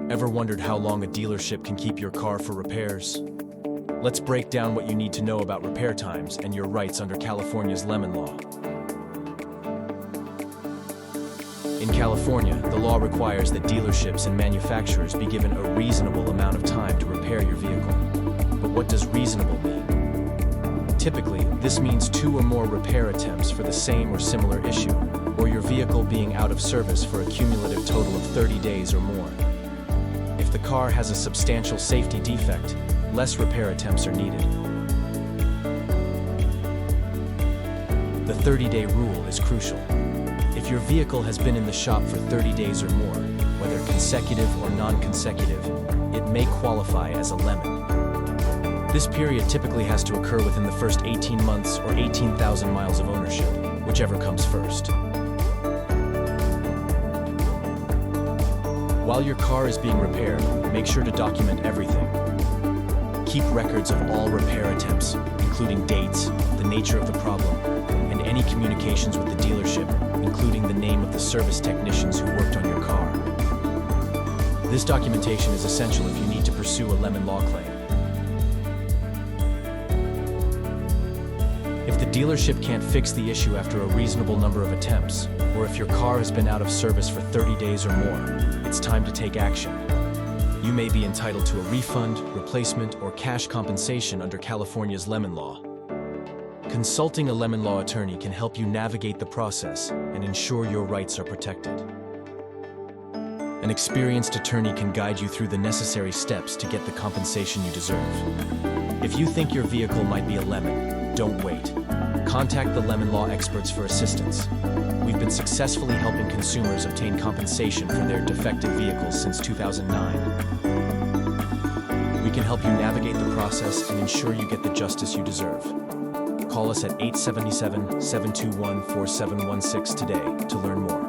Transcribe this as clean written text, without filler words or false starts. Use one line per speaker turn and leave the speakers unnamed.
Ever wondered how long a dealership can keep your car for repairs? Let's break down what you need to know about repair times and your rights under California's Lemon Law. In California, the law requires that dealerships and manufacturers be given a reasonable amount of time to repair your vehicle. But what does reasonable mean? Typically, this means 2 or more repair attempts for the same or similar issue, or your vehicle being out of service for a cumulative total of 30 days or more. If the car has a substantial safety defect, less repair attempts are needed. The 30-day rule is crucial. If your vehicle has been in the shop for 30 days or more, whether consecutive or non-consecutive, it may qualify as a lemon. This period typically has to occur within the first 18 months or 18,000 miles of ownership, whichever comes first. While your car is being repaired, make sure to document everything. Keep records of all repair attempts, including dates, the nature of the problem, and any communications with the dealership, including the name of the service technicians who worked on your car. This documentation is essential if you need to pursue a Lemon Law claim. If the dealership can't fix the issue after a reasonable number of attempts, or if your car has been out of service for 30 days or more, it's time to take action. You may be entitled to a refund, replacement, or cash compensation under California's Lemon Law. Consulting a Lemon Law attorney can help you navigate the process and ensure your rights are protected. An experienced attorney can guide you through the necessary steps to get the compensation you deserve. If you think your vehicle might be a lemon, don't wait. Contact the Lemon Law experts for assistance. We've been successfully helping consumers obtain compensation for their defective vehicles since 2009. We can help you navigate the process and ensure you get the justice you deserve. Call us at 877-721-4716 today to learn more.